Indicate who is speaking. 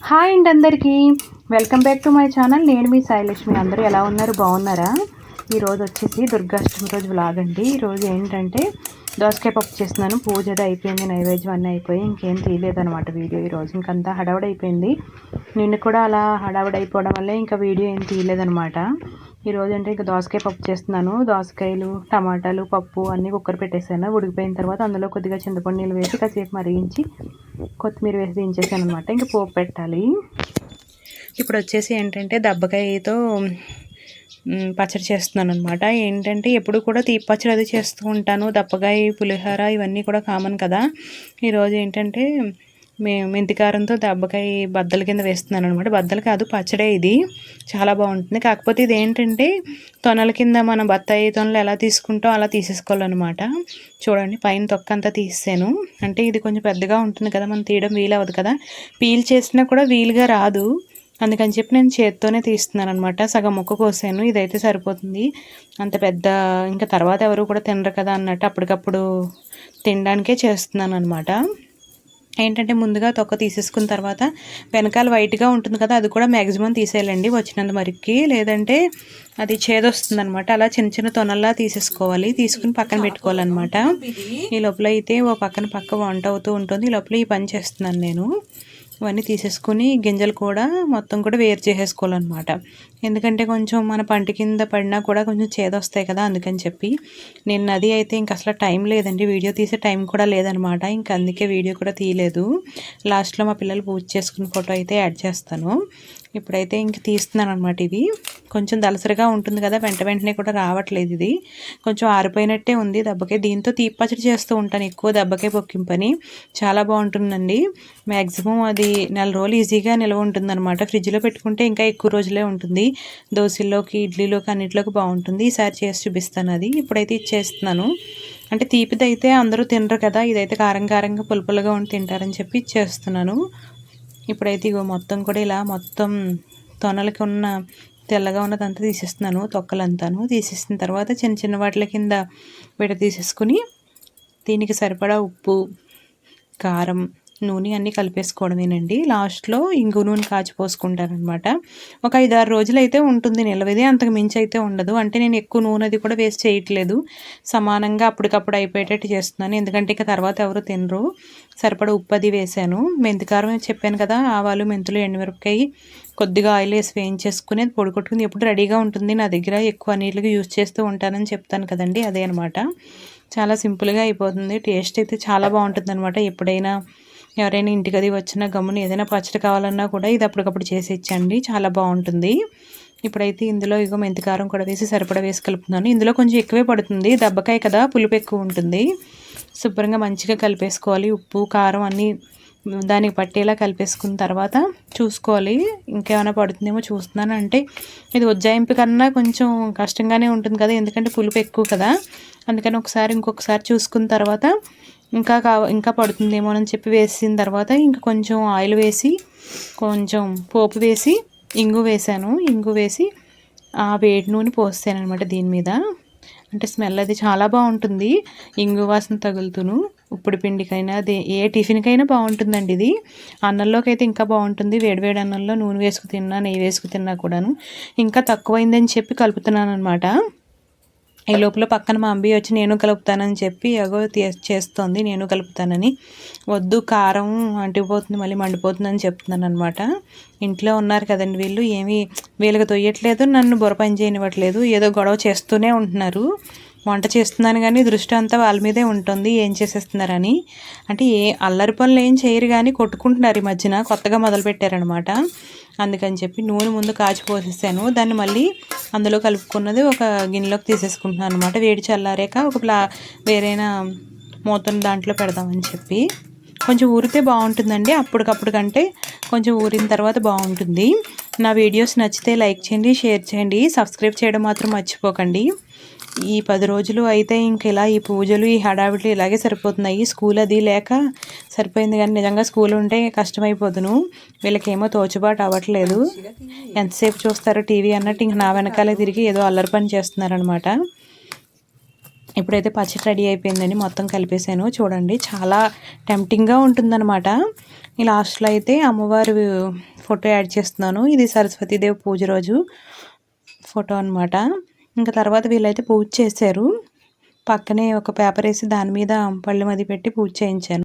Speaker 1: Hi అండి అందరికీ welcome back to my channel. నేను మీ సాయిలక్ష్మి. అందరూ ఎలా ఉన్నారు, బాగున్నారా? ఈరోజు వచ్చేసి దుర్గాష్టమి రోజు వ్లాగ్ అండి. ఈరోజు ఏంటంటే దోసకాయ పప్పు చేస్తున్నాను. పూజ అది అయిపోయింది, నైవేద్యం అన్నీ అయిపోయి ఇంకేం తీయలేదన్నమాట వీడియో. ఈరోజు ఇంకంతా హడావుడి అయిపోయింది. నిన్ను కూడా అలా హడావుడి అయిపోవడం వల్లే ఇంకా వీడియో ఏం తీయలేదన్నమాట. ఈరోజు అంటే ఇంకా దోసకాయ పప్పు చేస్తున్నాను. దోసకాయలు, టమాటాలు, పప్పు అన్నీ కుక్కర్ పెట్టేసాను. ఉడికిపోయిన తర్వాత అందులో కొద్దిగా చింతపండు నీళ్ళు వేసి కాసేపు మరిగించి కొత్తిమీర వేసి దించేసాను అనమాట. ఇంకా పోపు పెట్టాలి. ఇప్పుడు వచ్చేసి ఏంటంటే దబ్బకాయతో పచ్చడి చేస్తున్నాను అనమాట. ఏంటంటే ఎప్పుడు కూడా తీపి పచ్చడి అది చేస్తూ ఉంటాను. దబ్బకాయ, పులిహోర ఇవన్నీ కూడా కామన్ కదా. ఈరోజు ఏంటంటే మెంతికారంతో దబ్బకాయ బద్దల కింద వేస్తున్నాను అనమాట. బద్దలు కాదు, పచ్చడే ఇది. చాలా బాగుంటుంది. కాకపోతే ఇది ఏంటంటే తొనల కింద మనం బత్తాయి తొనలు ఎలా తీసుకుంటాం అలా తీసేసుకోవాలన్నమాట. చూడండి, పైన తొక్క అంతా తీసాను. అంటే ఇది కొంచెం పెద్దగా ఉంటుంది కదా, మనం తీయడం వీలు అవ్వదు కదా. పీల్ చేసినా కూడా వీలుగా రాదు. అందుకని చెప్పి నేను చేత్తోనే తీస్తున్నాను అనమాట. సగం ముక్క కోసాను. ఇదైతే సరిపోతుంది. అంత పెద్ద ఇంకా తర్వాత ఎవరు కూడా తినరు కదా అన్నట్టు అప్పటికప్పుడు తినడానికే చేస్తున్నాను అనమాట. ఏంటంటే ముందుగా తొక్క తీసేసుకున్న తర్వాత వెనకాల వైట్గా ఉంటుంది కదా, అది కూడా మ్యాక్సిమం తీసేయాలండి వచ్చినంత మరికి, లేదంటే అది చేదొస్తుంది అనమాట. అలా చిన్న చిన్న తొనల్లా తీసేసుకోవాలి. తీసుకుని పక్కన పెట్టుకోవాలన్నమాట. ఈ లోపల అయితే ఓ పక్క వంట అవుతూ ఉంటుంది. ఈ లోపల ఈ పని చేస్తున్నాను నేను. ఇవన్నీ తీసేసుకుని గింజలు కూడా మొత్తం కూడా వేరు చేసేసుకోవాలన్నమాట. ఎందుకంటే కొంచెం మన పంట కింద పడినా కూడా కొంచెం చేదొస్తాయి కదా, అందుకని చెప్పి. నేను అది అయితే ఇంక అసలు టైం లేదండి, వీడియో తీసే టైం కూడా లేదనమాట. ఇంక అందుకే వీడియో కూడా తీయలేదు. లాస్ట్లో మా పిల్లలు పూజ చేసుకున్న ఫోటో అయితే యాడ్ చేస్తాను. ఇప్పుడైతే ఇంక తీస్తున్నాను అనమాట. ఇవి కొంచెం దలసరిగా ఉంటుంది కదా, వెంటనే కూడా రావట్లేదు. ఇది కొంచెం ఆరిపోయినట్టే ఉంది దెబ్బకాయ. దీంతో తీపి పచ్చడి చేస్తూ ఉంటాను ఎక్కువ, దెబ్బకాయ పొక్కింపని. చాలా బాగుంటుందండి. మ్యాక్సిమం అది నెల రోజులు ఈజీగా నిల్వ ఉంటుందన్నమాట. ఫ్రిడ్జ్లో పెట్టుకుంటే ఇంకా ఎక్కువ రోజులే ఉంటుంది. దోశల్లోకి, ఇడ్లీలోకి అన్నింటిలోకి బాగుంటుంది. ఈసారి చేసి చూపిస్తాను అది. ఇప్పుడైతే ఇది చేస్తున్నాను. అంటే తీపిది అయితే అందరూ తినరు కదా, ఇదైతే కారంగా పులుపులుగా ఉండి తింటారని చెప్పి చేస్తున్నాను. ఇప్పుడైతే ఇగో మొత్తం కూడా ఇలా మొత్తం తొనలకి ఉన్న తెల్లగా ఉన్నదంతా తీసేస్తున్నాను. తొక్కలంతాను తీసేసిన తర్వాత చిన్న చిన్న వాటిల కింద తీసేసుకుని దీనికి సరిపడా ఉప్పు, కారం, నూనె అన్నీ కలిపేసుకోవడమేనండి. లాస్ట్లో ఇంగు నూనె కాచిపోసుకుంటారనమాట. ఒక 5-6 రోజులు అయితే ఉంటుంది నిలవది, అంతకు మించి అయితే ఉండదు. అంటే నేను ఎక్కువ నూనె అది కూడా వేస్ట్ చేయట్లేదు, సమానంగా అప్పటికప్పుడు అయిపోయేటట్టు చేస్తున్నాను. ఎందుకంటే ఇక తర్వాత ఎవరు తినరు. సరిపడా ఉప్పు అది వేసాను. మెంతికారం చెప్పాను కదా, ఆవాలు, మెంతులు, ఎండుమిరపకాయ, కొద్దిగా ఆయిల్ వేసి వేయించేసుకుని అది పొడి కొట్టుకుని ఎప్పుడు రెడీగా ఉంటుంది నా దగ్గర. ఎక్కువ నీళ్ళకి యూజ్ చేస్తూ ఉంటానని చెప్తాను కదండి, అదే అనమాట. చాలా సింపుల్గా అయిపోతుంది. టేస్ట్ అయితే చాలా బాగుంటుంది అనమాట. ఎప్పుడైనా ఎవరైనా ఇంటికి అది వచ్చినా గమ్మున ఏదైనా పచ్చడి కావాలన్నా కూడా ఇది అప్పటికప్పుడు చేసి ఇచ్చండి, చాలా బాగుంటుంది. ఇప్పుడైతే ఇందులో ఇగో మెంతికారం కూడా వేసి సరిపడా వేసి కలుపుతున్నాను. ఇందులో కొంచెం ఎక్కువే పడుతుంది, దెబ్బకాయ కదా, పులుపు ఎక్కువ ఉంటుంది. శుభ్రంగా మంచిగా కలిపేసుకోవాలి. ఉప్పు, కారం అన్నీ దానికి పట్టేలా కలిపేసుకున్న తర్వాత చూసుకోవాలి, ఇంకేమైనా పడుతుందేమో చూస్తున్నాను. అంటే ఇది ఉజ్జాయింపు కన్నా కొంచెం కష్టంగానే ఉంటుంది కదా, ఎందుకంటే పులుపు ఎక్కువ కదా. అందుకని ఇంకొకసారి చూసుకున్న తర్వాత ఇంకా పడుతుందేమో అని చెప్పి వేసిన తర్వాత ఇంకా కొంచెం ఆయిల్ వేసి, కొంచెం పోపు వేసి, ఇంగు వేసాను. ఇంగు వేసి ఆ వేడి నూనె పోసాను అనమాట దీని మీద. అంటే స్మెల్ అది చాలా బాగుంటుంది, ఇంగు వాసన తగులుతూను. ఉప్పుడు పిండికైనా ఏ టిఫిన్కైనా బాగుంటుందండి ఇది. అన్నంలోకి అయితే ఇంకా బాగుంటుంది. వేడివేడి అన్నంలో నూనె వేసుకు తిన్నా, నెయ్యి వేసుకు తిన్నా కూడాను. ఇంకా తక్కువైందని చెప్పి కలుపుతున్నాను అనమాట. ఈ లోపల పక్కన మా అంబి వచ్చి నేను కలుపుతానని చెప్పి ఎగో చేస్తోంది. నేను కలుపుతానని, వద్దు కారం అంటిపోతుంది మళ్ళీ మండిపోతుందని చెప్తున్నాను అనమాట. ఇంట్లో ఉన్నారు కదండి వీళ్ళు, వీళ్ళకి తొయ్యట్లేదు, నన్ను బుర్రపని చేయనివ్వట్లేదు, ఏదో గొడవ చేస్తూనే ఉంటున్నారు. వంట చేస్తున్నాను కానీ దృష్టి అంతా వాళ్ళ మీదే ఉంటుంది, ఏం చేసేస్తున్నారని. అంటే అల్లరి పనులు ఏం చేయరు కానీ కొట్టుకుంటున్నారు ఈ మధ్యన, కొత్తగా మొదలుపెట్టారనమాట. అందుకని చెప్పి నూనె ముందు కాచిపోసేసాను. దాన్ని మళ్ళీ అందులో కలుపుకున్నది ఒక గిన్నెలోకి తీసేసుకుంటున్నాను అనమాట. వేడి చల్లారాక వేరేనా మూతను దాంట్లో పెడదామని చెప్పి. కొంచెం ఊరితే బాగుంటుందండి, అప్పటికప్పుడు కంటే కొంచెం ఊరిన తర్వాత బాగుంటుంది. నా వీడియోస్ నచ్చితే లైక్ చేయండి, షేర్ చేయండి, సబ్స్క్రైబ్ చేయడం మాత్రం మర్చిపోకండి. ఈ 10 రోజులు అయితే ఇంక ఇలా ఈ పూజలు, ఈ హడావిడి ఇలాగే సరిపోతున్నాయి. స్కూల్ అది లేక సరిపోయింది, కానీ నిజంగా స్కూల్ ఉంటే కష్టమైపోదును. వీళ్ళకేమో తోచుబాటు అవ్వట్లేదు. ఎంతసేపు చూస్తారో టీవీ అన్నట్టు ఇంక నా వెనకాలే తిరిగి ఏదో అల్లరి పని చేస్తున్నారనమాట. ఇప్పుడైతే పచ్చడి రెడీ అయిపోయిందండి, మొత్తం కలిపేసాను. చూడండి, చాలా టెంప్టింగ్గా ఉంటుందన్నమాట. ఈ లాస్ట్లో అయితే అమ్మవారు ఫోటో యాడ్ చేస్తున్నాను. ఇది సరస్వతీదేవి పూజ రోజు ఫోటో అనమాట. ఇంకా తర్వాత వీళ్ళైతే పూజ చేశారు. పక్కనే ఒక పేపర్ వేసి దాని మీద పళ్ళెం అది పెట్టి పూజ చేయించాను.